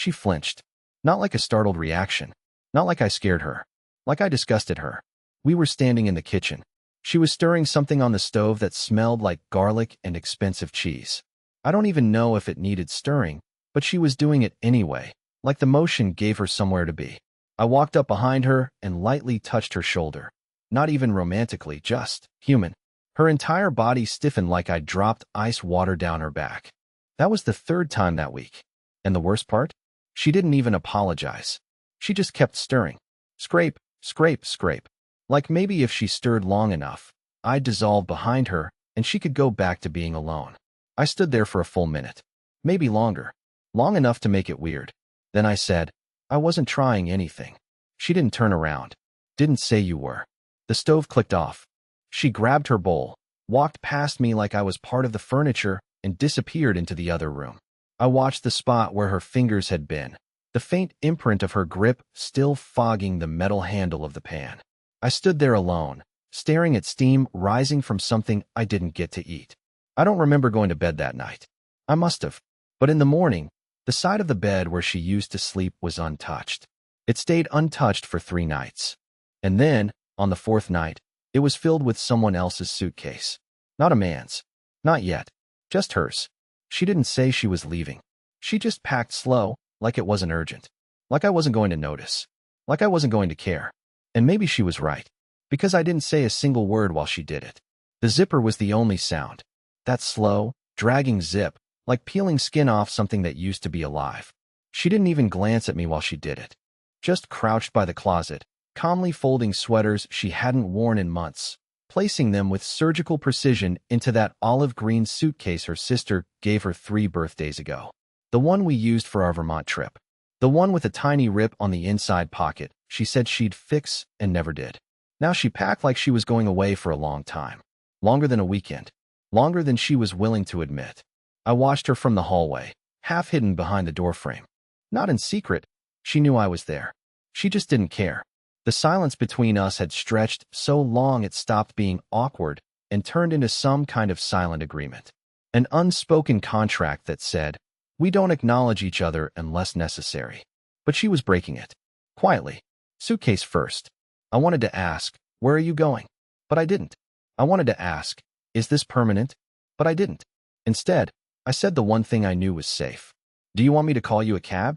She flinched. Not like a startled reaction. Not like I scared her. Like I disgusted her. We were standing in the kitchen. She was stirring something on the stove that smelled like garlic and expensive cheese. I don't even know if it needed stirring, but she was doing it anyway, like the motion gave her somewhere to be. I walked up behind her and lightly touched her shoulder. Not even romantically, just human. Her entire body stiffened like I'd dropped ice water down her back. That was the third time that week. And the worst part? She didn't even apologize. She just kept stirring. Scrape, scrape, scrape. Like maybe if she stirred long enough, I'd dissolve behind her and she could go back to being alone. I stood there for a full minute. Maybe longer. Long enough to make it weird. Then I said, I wasn't trying anything. She didn't turn around. Didn't say you were. The stove clicked off. She grabbed her bowl, walked past me like I was part of the furniture, and disappeared into the other room. I watched the spot where her fingers had been, the faint imprint of her grip still fogging the metal handle of the pan. I stood there alone, staring at steam rising from something I didn't get to eat. I don't remember going to bed that night. I must have. But in the morning, the side of the bed where she used to sleep was untouched. It stayed untouched for 3 nights. And then, on the 4th night, it was filled with someone else's suitcase. Not a man's. Not yet. Just hers. She didn't say she was leaving. She just packed slow, like it wasn't urgent. Like I wasn't going to notice. Like I wasn't going to care. And maybe she was right. Because I didn't say a single word while she did it. The zipper was the only sound. That slow, dragging zip, like peeling skin off something that used to be alive. She didn't even glance at me while she did it. Just crouched by the closet, calmly folding sweaters she hadn't worn in months, placing them with surgical precision into that olive green suitcase her sister gave her 3 birthdays ago. The one we used for our Vermont trip. The one with a tiny rip on the inside pocket she said she'd fix and never did. Now she packed like she was going away for a long time. Longer than a weekend. Longer than she was willing to admit. I watched her from the hallway, half hidden behind the doorframe. Not in secret. She knew I was there. She just didn't care. The silence between us had stretched so long it stopped being awkward and turned into some kind of silent agreement. An unspoken contract that said, we don't acknowledge each other unless necessary. But she was breaking it. Quietly. Suitcase first. I wanted to ask, where are you going? But I didn't. I wanted to ask, is this permanent? But I didn't. Instead, I said the one thing I knew was safe. Do you want me to call you a cab?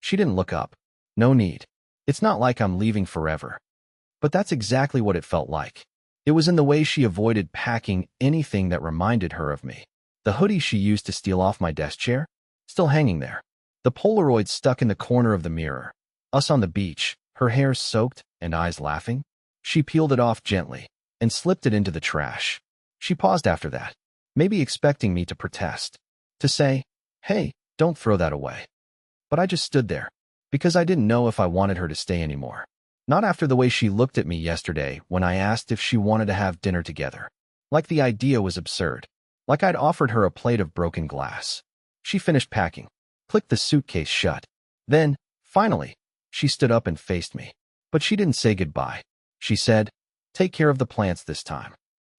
She didn't look up. No need. It's not like I'm leaving forever. But that's exactly what it felt like. It was in the way she avoided packing anything that reminded her of me. The hoodie she used to steal off my desk chair? Still hanging there. The Polaroid stuck in the corner of the mirror. Us on the beach, her hair soaked and eyes laughing. She peeled it off gently and slipped it into the trash. She paused after that, maybe expecting me to protest. To say, hey, don't throw that away. But I just stood there. Because I didn't know if I wanted her to stay anymore. Not after the way she looked at me yesterday when I asked if she wanted to have dinner together. Like the idea was absurd. Like I'd offered her a plate of broken glass. She finished packing, clicked the suitcase shut. Then, finally, she stood up and faced me. But she didn't say goodbye. She said, take care of the plants this time.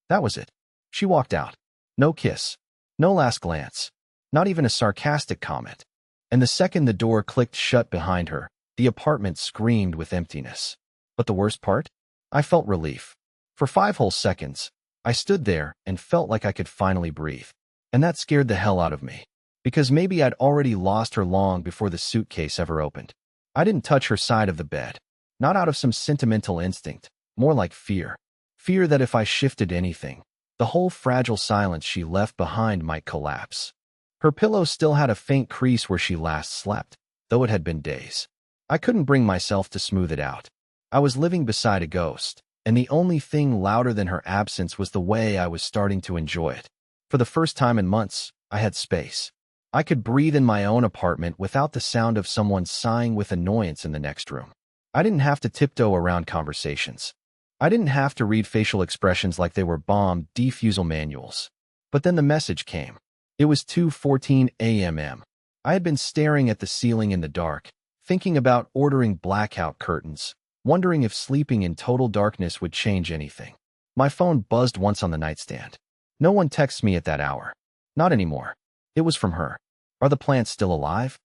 That was it. She walked out. No kiss. No last glance. Not even a sarcastic comment. And the second the door clicked shut behind her, the apartment screamed with emptiness. But the worst part? I felt relief. For 5 whole seconds, I stood there and felt like I could finally breathe. And that scared the hell out of me. Because maybe I'd already lost her long before the suitcase ever opened. I didn't touch her side of the bed. Not out of some sentimental instinct, more like fear. Fear that if I shifted anything, the whole fragile silence she left behind might collapse. Her pillow still had a faint crease where she last slept, though it had been days. I couldn't bring myself to smooth it out. I was living beside a ghost, and the only thing louder than her absence was the way I was starting to enjoy it. For the first time in months, I had space. I could breathe in my own apartment without the sound of someone sighing with annoyance in the next room. I didn't have to tiptoe around conversations. I didn't have to read facial expressions like they were bomb defusal manuals. But then the message came. It was 2:14 a.m. I had been staring at the ceiling in the dark, thinking about ordering blackout curtains, wondering if sleeping in total darkness would change anything. My phone buzzed once on the nightstand. No one texts me at that hour. Not anymore. It was from her. Are the plants still alive?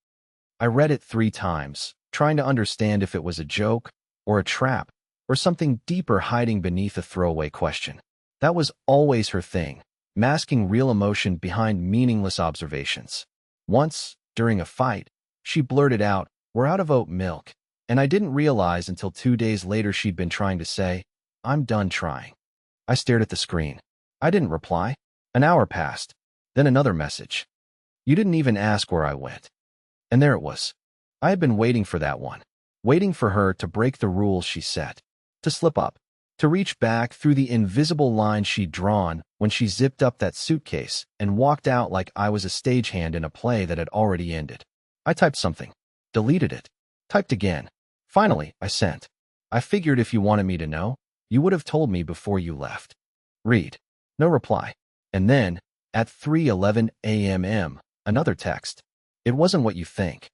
I read it 3 times, trying to understand if it was a joke, or a trap, or something deeper hiding beneath a throwaway question. That was always her thing, masking real emotion behind meaningless observations. Once, during a fight, she blurted out, "We're out of oat milk," and I didn't realize until 2 days later she'd been trying to say, "I'm done trying." I stared at the screen. I didn't reply. An hour passed. Then another message. "You didn't even ask where I went." And there it was. I had been waiting for that one. Waiting for her to break the rules she set. To slip up. To reach back through the invisible line she'd drawn when she zipped up that suitcase and walked out like I was a stagehand in a play that had already ended. I typed something. Deleted it. Typed again. Finally, I sent. "I figured if you wanted me to know, you would have told me before you left. Read." No reply. And then, at 3:11 a.m., another text. "It wasn't what you think."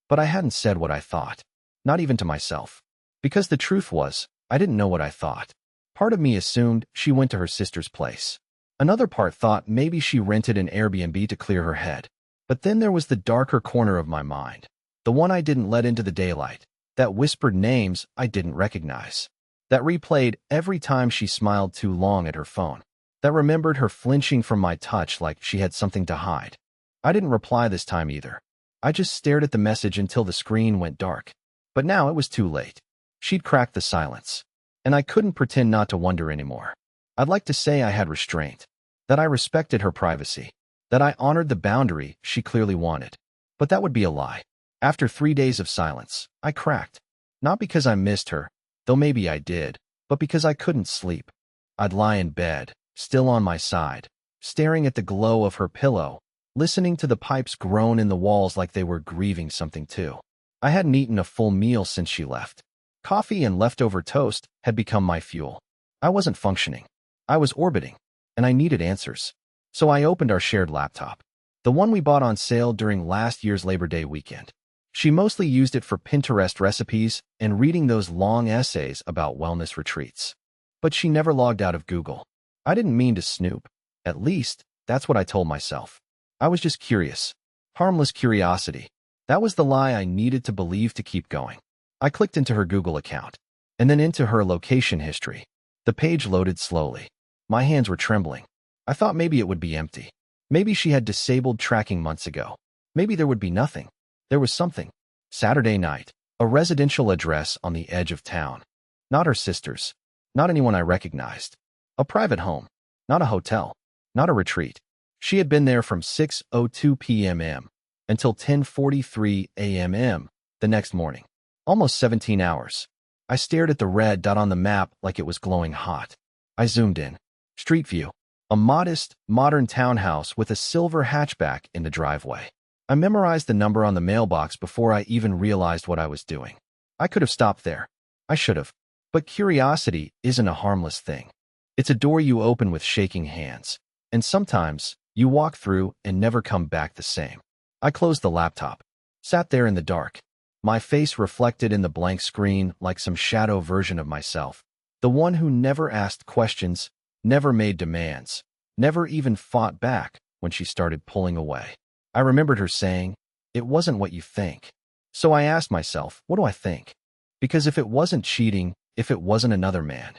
But I hadn't said what I thought. Not even to myself. Because the truth was, I didn't know what I thought. Part of me assumed she went to her sister's place. Another part thought maybe she rented an Airbnb to clear her head. But then there was the darker corner of my mind. The one I didn't let into the daylight. That whispered names I didn't recognize. That replayed every time she smiled too long at her phone. That remembered her flinching from my touch like she had something to hide. I didn't reply this time either. I just stared at the message until the screen went dark. But now it was too late. She'd cracked the silence. And I couldn't pretend not to wonder anymore. I'd like to say I had restraint. That I respected her privacy. That I honored the boundary she clearly wanted. But that would be a lie. After 3 days of silence, I cracked. Not because I missed her, though maybe I did, but because I couldn't sleep. I'd lie in bed, still on my side, staring at the glow of her pillow, listening to the pipes groan in the walls like they were grieving something too. I hadn't eaten a full meal since she left. Coffee and leftover toast had become my fuel. I wasn't functioning. I was orbiting, and I needed answers. So I opened our shared laptop. The one we bought on sale during last year's Labor Day weekend. She mostly used it for Pinterest recipes and reading those long essays about wellness retreats. But she never logged out of Google. I didn't mean to snoop. At least, that's what I told myself. I was just curious. Harmless curiosity. That was the lie I needed to believe to keep going. I clicked into her Google account, and then into her location history. The page loaded slowly. My hands were trembling. I thought maybe it would be empty. Maybe she had disabled tracking months ago. Maybe there would be nothing. There was something. Saturday night. A residential address on the edge of town. Not her sister's. Not anyone I recognized. A private home. Not a hotel. Not a retreat. She had been there from 6:02 p.m. until 10:43 a.m. the next morning. Almost 17 hours. I stared at the red dot on the map like it was glowing hot. I zoomed in. Street view. A modest, modern townhouse with a silver hatchback in the driveway. I memorized the number on the mailbox before I even realized what I was doing. I could have stopped there. I should have. But curiosity isn't a harmless thing. It's a door you open with shaking hands. And sometimes, you walk through and never come back the same. I closed the laptop. Sat there in the dark. My face reflected in the blank screen like some shadow version of myself. The one who never asked questions, never made demands, never even fought back when she started pulling away. I remembered her saying, "It wasn't what you think." So I asked myself, what do I think? Because if it wasn't cheating, if it wasn't another man,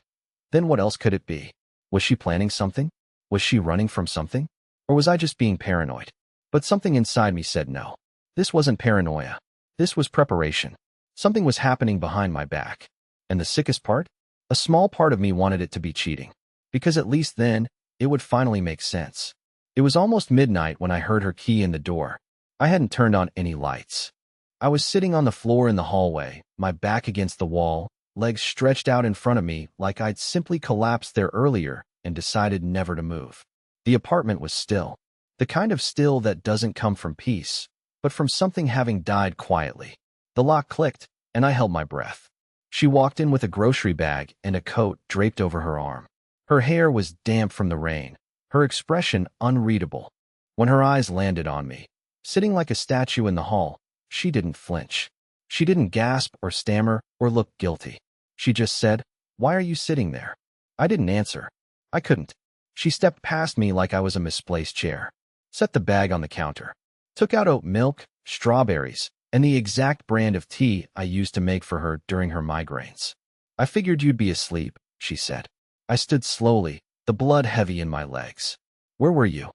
then what else could it be? Was she planning something? Was she running from something? Or was I just being paranoid? But something inside me said no. This wasn't paranoia. This was preparation. Something was happening behind my back. And the sickest part? A small part of me wanted it to be cheating. Because at least then, it would finally make sense. It was almost midnight when I heard her key in the door. I hadn't turned on any lights. I was sitting on the floor in the hallway, my back against the wall, legs stretched out in front of me like I'd simply collapsed there earlier and decided never to move. The apartment was still. The kind of still that doesn't come from peace, but from something having died quietly. The lock clicked, and I held my breath. She walked in with a grocery bag and a coat draped over her arm. Her hair was damp from the rain, her expression unreadable. When her eyes landed on me, sitting like a statue in the hall, she didn't flinch. She didn't gasp or stammer or look guilty. She just said, "Why are you sitting there?" I didn't answer. I couldn't. She stepped past me like I was a misplaced chair, set the bag on the counter, took out oat milk, strawberries, and the exact brand of tea I used to make for her during her migraines. I figured you'd be asleep, she said. I stood slowly, the blood heavy in my legs. Where were you?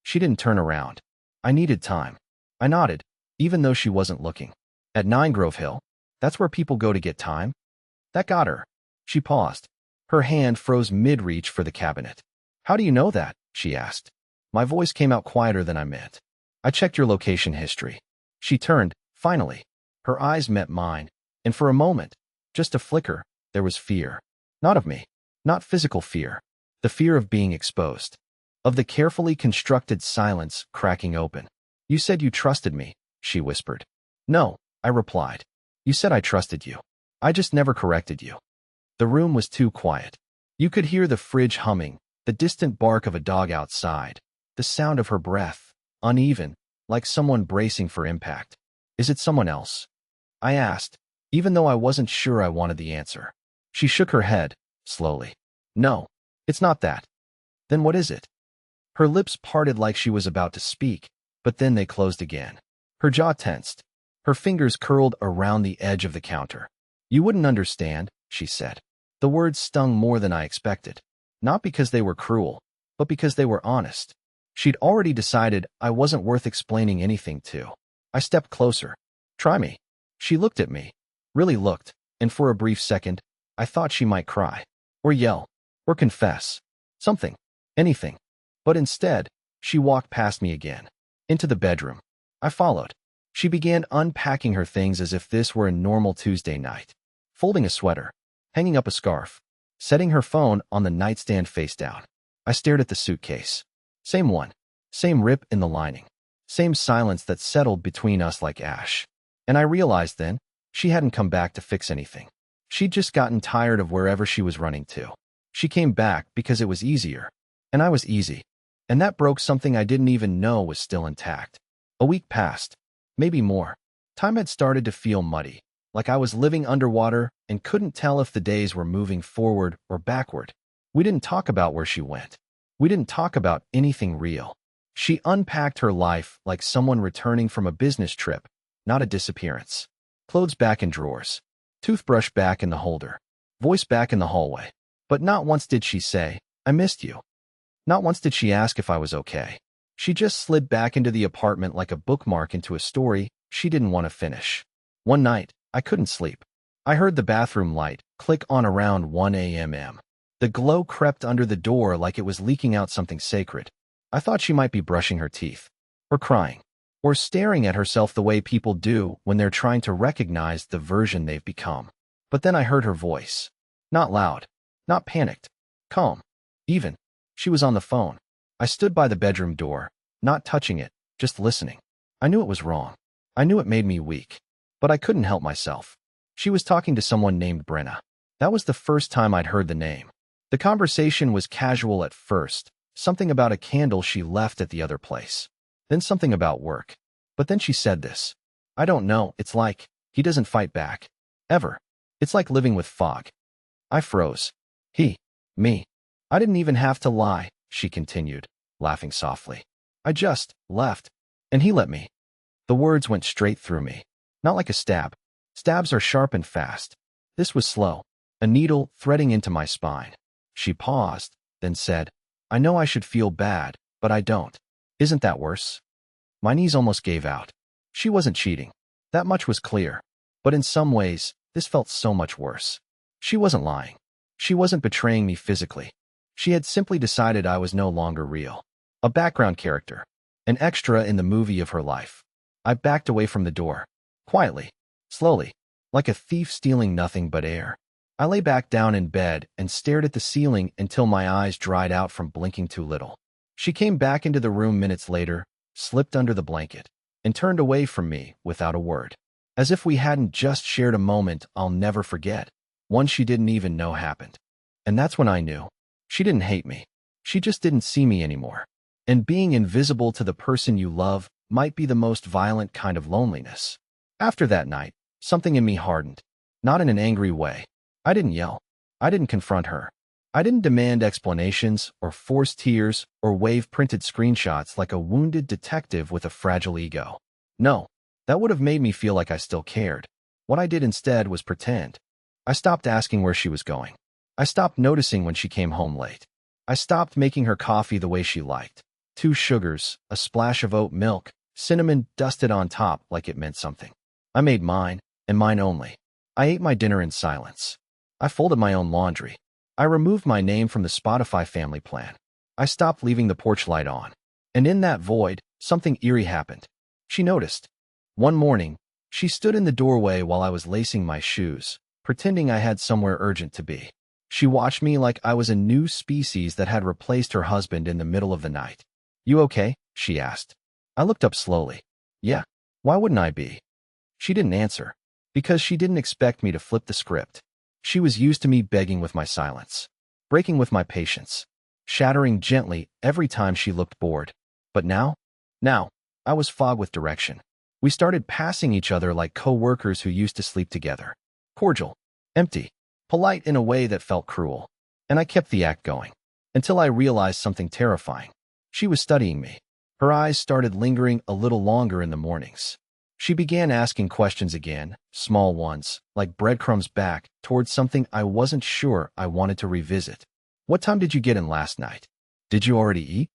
She didn't turn around. I needed time. I nodded, even though she wasn't looking. At 9 Grove Hill. That's where people go to get time? That got her. She paused. Her hand froze mid-reach for the cabinet. How do you know that? She asked. My voice came out quieter than I meant. I checked your location history. She turned, finally. Her eyes met mine, and for a moment, just a flicker, there was fear. Not of me. Not physical fear. The fear of being exposed. Of the carefully constructed silence cracking open. You said you trusted me, she whispered. No, I replied. You said I trusted you. I just never corrected you. The room was too quiet. You could hear the fridge humming, the distant bark of a dog outside, the sound of her breath, uneven, like someone bracing for impact. Is it someone else? I asked, even though I wasn't sure I wanted the answer. She shook her head, slowly. No, it's not that. Then what is it? Her lips parted like she was about to speak, but then they closed again. Her jaw tensed. Her fingers curled around the edge of the counter. You wouldn't understand, she said. The words stung more than I expected. Not because they were cruel, but because they were honest. She'd already decided I wasn't worth explaining anything to. I stepped closer. Try me. She looked at me. Really looked, and for a brief second, I thought she might cry. Or yell. Or confess. Something. Anything. But instead, she walked past me again. Into the bedroom. I followed. She began unpacking her things as if this were a normal Tuesday night. Folding a sweater. Hanging up a scarf. Setting her phone on the nightstand face down. I stared at the suitcase. Same one. Same rip in the lining. Same silence that settled between us like ash. And I realized then, she hadn't come back to fix anything. She'd just gotten tired of wherever she was running to. She came back because it was easier. And I was easy. And that broke something I didn't even know was still intact. A week passed. Maybe more. Time had started to feel muddy. Like I was living underwater and couldn't tell if the days were moving forward or backward. We didn't talk about where she went. We didn't talk about anything real. She unpacked her life like someone returning from a business trip, not a disappearance. Clothes back in drawers. Toothbrush back in the holder. Voice back in the hallway. But not once did she say, I missed you. Not once did she ask if I was okay. She just slid back into the apartment like a bookmark into a story she didn't want to finish. One night, I couldn't sleep. I heard the bathroom light click on around 1 a.m. The glow crept under the door like it was leaking out something sacred. I thought she might be brushing her teeth, or crying, or staring at herself the way people do when they're trying to recognize the version they've become. But then I heard her voice. Not loud, not panicked, calm, even. She was on the phone. I stood by the bedroom door, not touching it, just listening. I knew it was wrong. I knew it made me weak. But I couldn't help myself. She was talking to someone named Brenna. That was the first time I'd heard the name. The conversation was casual at first, something about a candle she left at the other place. Then something about work. But then she said this. I don't know, it's like, he doesn't fight back. Ever. It's like living with fog. I froze. He. Me. I didn't even have to lie, she continued, laughing softly. I just left. And he let me. The words went straight through me. Not like a stab. Stabs are sharp and fast. This was slow. A needle threading into my spine. She paused, then said, I know I should feel bad, but I don't. Isn't that worse? My knees almost gave out. She wasn't cheating. That much was clear. But in some ways, this felt so much worse. She wasn't lying. She wasn't betraying me physically. She had simply decided I was no longer real. A background character. An extra in the movie of her life. I backed away from the door. Quietly. Slowly. Like a thief stealing nothing but air. I lay back down in bed and stared at the ceiling until my eyes dried out from blinking too little. She came back into the room minutes later, slipped under the blanket, and turned away from me without a word. As if we hadn't just shared a moment I'll never forget. One she didn't even know happened. And that's when I knew. She didn't hate me. She just didn't see me anymore. And being invisible to the person you love might be the most violent kind of loneliness. After that night, something in me hardened. Not in an angry way. I didn't yell. I didn't confront her. I didn't demand explanations or force tears or wave printed screenshots like a wounded detective with a fragile ego. No, That would have made me feel like I still cared. What I did instead was pretend. I stopped asking where she was going. I stopped noticing when she came home late. I stopped making her coffee the way she liked. 2 sugars, a splash of oat milk, cinnamon dusted on top like it meant something. I made mine, and mine only. I ate my dinner in silence. I folded my own laundry. I removed my name from the Spotify family plan. I stopped leaving the porch light on. And in that void, something eerie happened. She noticed. One morning, she stood in the doorway while I was lacing my shoes, pretending I had somewhere urgent to be. She watched me like I was a new species that had replaced her husband in the middle of the night. "You okay?" she asked. I looked up slowly. "Yeah. Why wouldn't I be?" She didn't answer. Because she didn't expect me to flip the script. She was used to me begging with my silence, breaking with my patience, shattering gently every time she looked bored. But now, I was fogged with direction. We started passing each other like co-workers who used to sleep together. Cordial, empty, polite in a way that felt cruel. And I kept the act going. Until I realized something terrifying. She was studying me. Her eyes started lingering a little longer in the mornings. She began asking questions again, small ones, like breadcrumbs back towards something I wasn't sure I wanted to revisit. "What time did you get in last night? Did you already eat?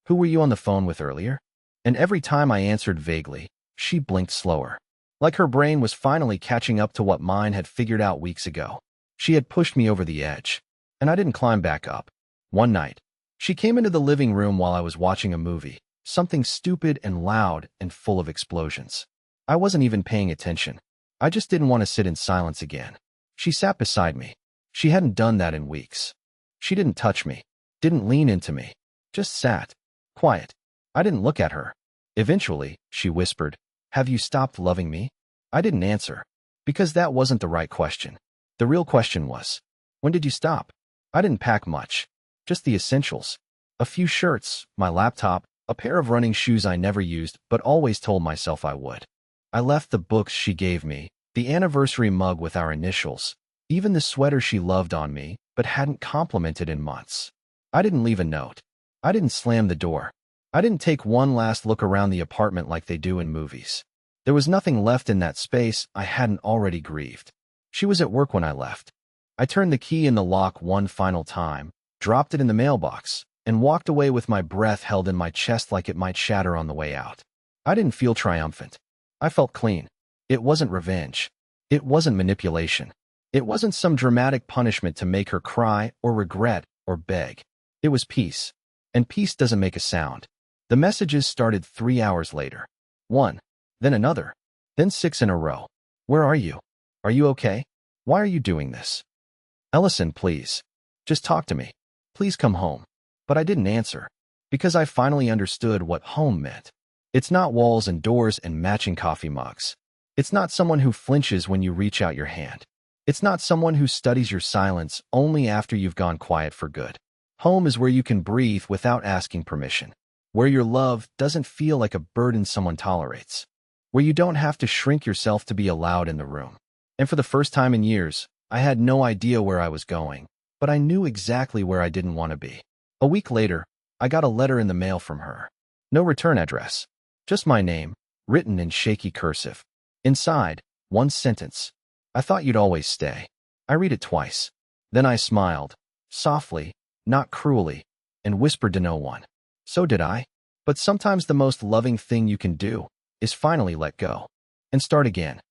Who were you on the phone with earlier?" And every time I answered vaguely, she blinked slower. Like her brain was finally catching up to what mine had figured out weeks ago. She had pushed me over the edge, and I didn't climb back up. One night, she came into the living room while I was watching a movie, something stupid and loud and full of explosions. I wasn't even paying attention. I just didn't want to sit in silence again. She sat beside me. She hadn't done that in weeks. She didn't touch me, didn't lean into me, just sat, quiet. I didn't look at her. Eventually, she whispered, "Have you stopped loving me?" I didn't answer, because that wasn't the right question. The real question was, when did you stop? I didn't pack much, just the essentials. A few shirts, my laptop, a pair of running shoes I never used but always told myself I would. I left the books she gave me, the anniversary mug with our initials, even the sweater she loved on me but hadn't complimented in months. I didn't leave a note. I didn't slam the door. I didn't take one last look around the apartment like they do in movies. There was nothing left in that space I hadn't already grieved. She was at work when I left. I turned the key in the lock one final time, dropped it in the mailbox, and walked away with my breath held in my chest like it might shatter on the way out. I didn't feel triumphant. I felt clean. It wasn't revenge. It wasn't manipulation. It wasn't some dramatic punishment to make her cry or regret or beg. It was peace. And peace doesn't make a sound. The messages started 3 hours later. One, then another, then 6 in a row. "Where are you? Are you okay? Why are you doing this? Ellison, please. Just talk to me. Please come home." But I didn't answer. Because I finally understood what home meant. It's not walls and doors and matching coffee mugs. It's not someone who flinches when you reach out your hand. It's not someone who studies your silence only after you've gone quiet for good. Home is where you can breathe without asking permission. Where your love doesn't feel like a burden someone tolerates. Where you don't have to shrink yourself to be allowed in the room. And for the first time in years, I had no idea where I was going, but I knew exactly where I didn't want to be. A week later, I got a letter in the mail from her. No return address. Just my name, written in shaky cursive. Inside, one sentence. "I thought you'd always stay." I read it twice. Then I smiled, softly, not cruelly, and whispered to no one. So did I. But sometimes the most loving thing you can do is finally let go and start again.